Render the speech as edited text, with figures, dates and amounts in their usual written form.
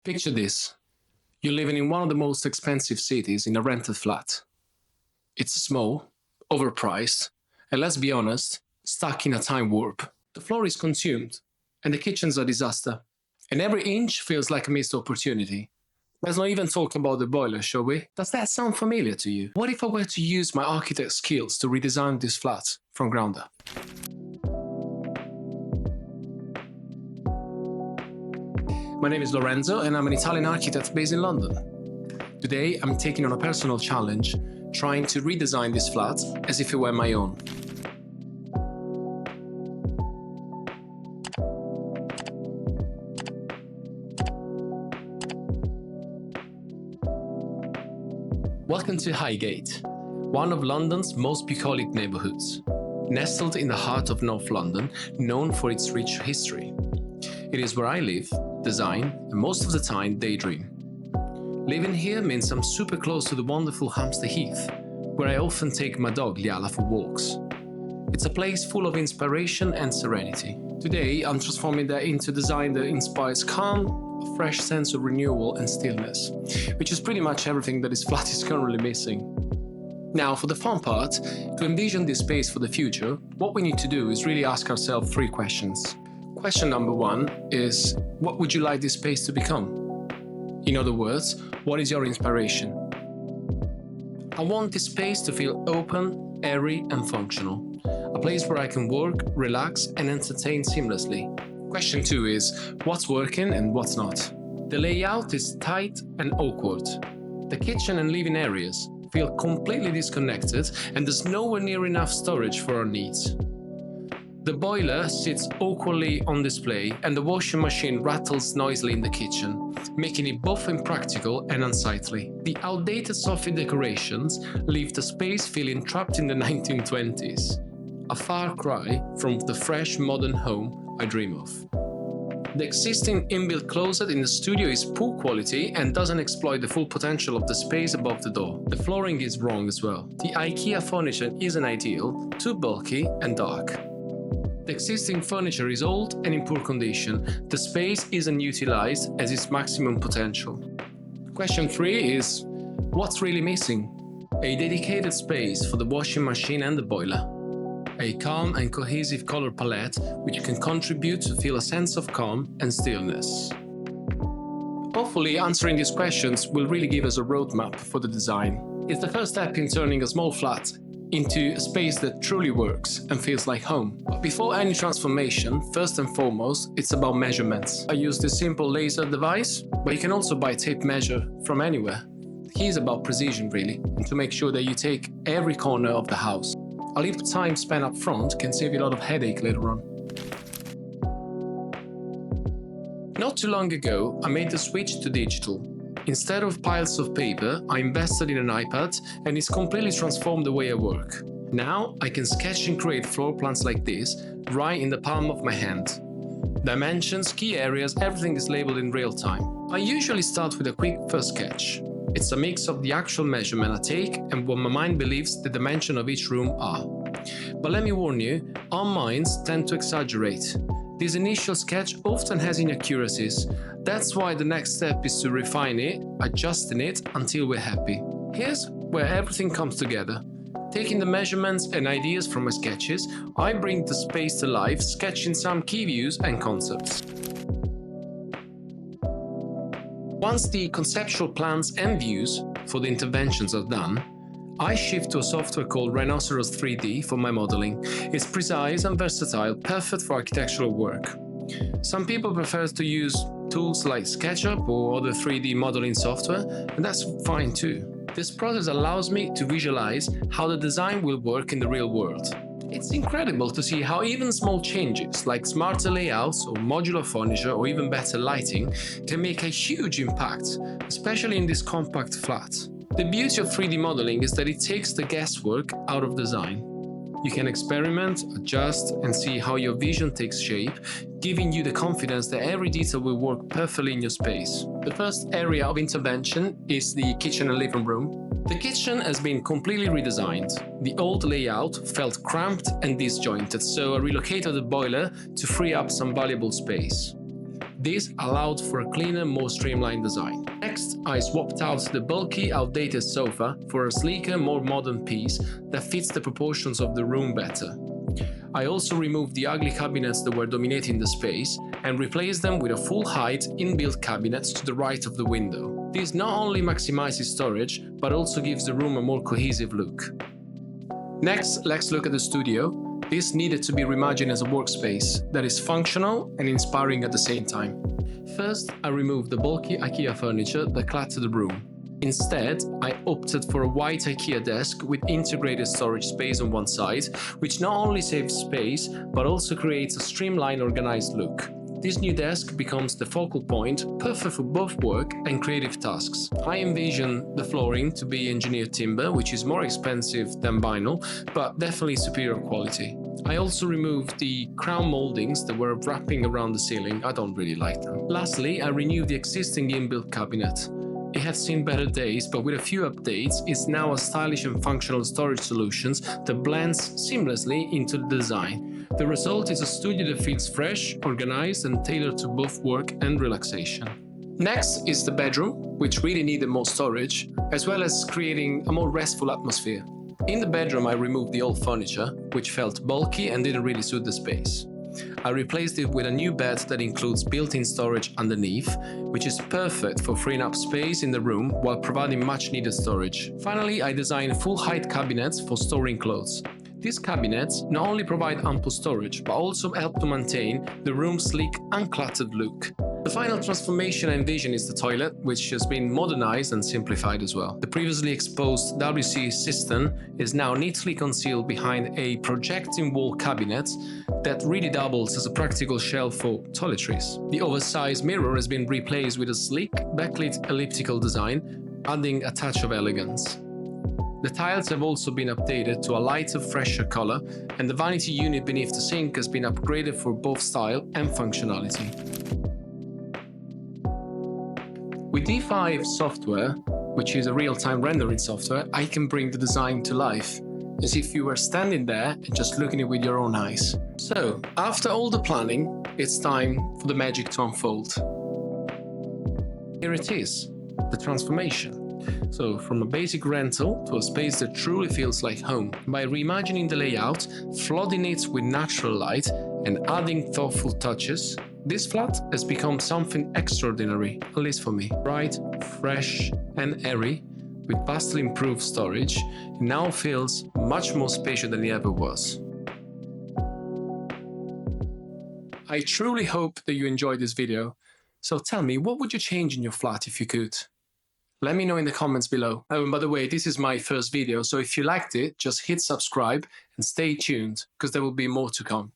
Picture this. You're living in one of the most expensive cities in a rented flat. It's small, overpriced, and let's be honest, stuck in a time warp. The floor is consumed, and the kitchen's a disaster. And every inch feels like a missed opportunity. Let's not even talk about the boiler, shall we? Does that sound familiar to you? What if I were to use my architect skills to redesign this flat from ground up? My name is Lorenzo and I'm an Italian architect based in London. Today I'm taking on a personal challenge, trying to redesign this flat as if it were my own. Welcome to Highgate, one of London's most bucolic neighbourhoods, nestled in the heart of North London, known for its rich history. It is where I live, design, and most of the time daydream. Living here means I'm super close to the wonderful Hampstead Heath, where I often take my dog Liala for walks. It's a place full of inspiration and serenity. Today, I'm transforming that into design that inspires calm, a fresh sense of renewal and stillness, which is pretty much everything that this flat is currently missing. Now, for the fun part, to envision this space for the future, what we need to do is really ask ourselves 3 questions. Question number 1 is, what would you like this space to become? In other words, what is your inspiration? I want this space to feel open, airy, and functional. A place where I can work, relax, and entertain seamlessly. Question 2 is, what's working and what's not? The layout is tight and awkward. The kitchen and living areas feel completely disconnected, and there's nowhere near enough storage for our needs. The boiler sits awkwardly on display, and the washing machine rattles noisily in the kitchen, making it both impractical and unsightly. The outdated soffit decorations leave the space feeling trapped in the 1920s, a far cry from the fresh modern home I dream of. The existing inbuilt closet in the studio is poor quality and doesn't exploit the full potential of the space above the door. The flooring is wrong as well. The IKEA furniture isn't ideal, too bulky and dark. The existing furniture is old and in poor condition. The space isn't utilized as its maximum potential. Question 3 is, what's really missing? A dedicated space for the washing machine and the boiler. A calm and cohesive color palette which can contribute to feel a sense of calm and stillness. Hopefully, answering these questions will really give us a roadmap for the design. It's the first step in turning a small flat into a space that truly works and feels like home. But before any transformation, first and foremost, it's about measurements. I use this simple laser device, but you can also buy tape measure from anywhere. The key is about precision really, and to make sure that you take every corner of the house. A little time spent up front can save you a lot of headache later on. Not too long ago, I made the switch to digital. Instead of piles of paper, I invested in an iPad and it's completely transformed the way I work. Now I can sketch and create floor plans like this right in the palm of my hand. Dimensions, key areas, everything is labeled in real time. I usually start with a quick first sketch. It's a mix of the actual measurement I take and what my mind believes the dimension of each room are. But let me warn you, our minds tend to exaggerate. This initial sketch often has inaccuracies. That's why the next step is to refine it, adjusting it until we're happy. Here's where everything comes together. Taking the measurements and ideas from my sketches, I bring the space to life, sketching some key views and concepts. Once the conceptual plans and views for the interventions are done, I shift to a software called Rhinoceros 3D for my modeling. It's precise and versatile, perfect for architectural work. Some people prefer to use tools like SketchUp or other 3D modeling software, and that's fine too. This process allows me to visualize how the design will work in the real world. It's incredible to see how even small changes like smarter layouts or modular furniture or even better lighting can make a huge impact, especially in this compact flat. The beauty of 3D modeling is that it takes the guesswork out of design. You can experiment, adjust, and see how your vision takes shape, giving you the confidence that every detail will work perfectly in your space. The first area of intervention is the kitchen and living room. The kitchen has been completely redesigned. The old layout felt cramped and disjointed, so I relocated the boiler to free up some valuable space. This allowed for a cleaner, more streamlined design. Next, I swapped out the bulky, outdated sofa for a sleeker, more modern piece that fits the proportions of the room better. I also removed the ugly cabinets that were dominating the space and replaced them with a full-height inbuilt cabinet to the right of the window. This not only maximizes storage, but also gives the room a more cohesive look. Next, let's look at the studio. This needed to be reimagined as a workspace that is functional and inspiring at the same time. First, I removed the bulky IKEA furniture that cluttered the room. Instead, I opted for a white IKEA desk with integrated storage space on one side, which not only saves space, but also creates a streamlined, organized look. This new desk becomes the focal point, perfect for both work and creative tasks. I envision the flooring to be engineered timber, which is more expensive than vinyl, but definitely superior quality. I also removed the crown moldings that were wrapping around the ceiling. I don't really like them. Lastly, I renewed the existing inbuilt cabinet. It had seen better days, but with a few updates, it's now a stylish and functional storage solution that blends seamlessly into the design. The result is a studio that feels fresh, organized, and tailored to both work and relaxation. Next is the bedroom, which really needed more storage, as well as creating a more restful atmosphere. In the bedroom, I removed the old furniture, which felt bulky and didn't really suit the space. I replaced it with a new bed that includes built-in storage underneath, which is perfect for freeing up space in the room while providing much-needed storage. Finally, I designed full-height cabinets for storing clothes. These cabinets not only provide ample storage, but also help to maintain the room's sleek, uncluttered look. The final transformation I envision is the toilet, which has been modernized and simplified as well. The previously exposed WC cistern is now neatly concealed behind a projecting wall cabinet that really doubles as a practical shelf for toiletries. The oversized mirror has been replaced with a sleek, backlit elliptical design, adding a touch of elegance. The tiles have also been updated to a lighter, fresher color, and the vanity unit beneath the sink has been upgraded for both style and functionality. With D5 software, which is a real-time rendering software, I can bring the design to life, as if you were standing there and just looking at it with your own eyes. So, after all the planning, it's time for the magic to unfold. Here it is, the transformation. So, from a basic rental to a space that truly feels like home. By reimagining the layout, flooding it with natural light, and adding thoughtful touches, this flat has become something extraordinary, at least for me. Bright, fresh, and airy, with vastly improved storage, it now feels much more spacious than it ever was. I truly hope that you enjoyed this video. So tell me, what would you change in your flat if you could? Let me know in the comments below. Oh, and by the way, this is my first video, so if you liked it, just hit subscribe and stay tuned, because there will be more to come.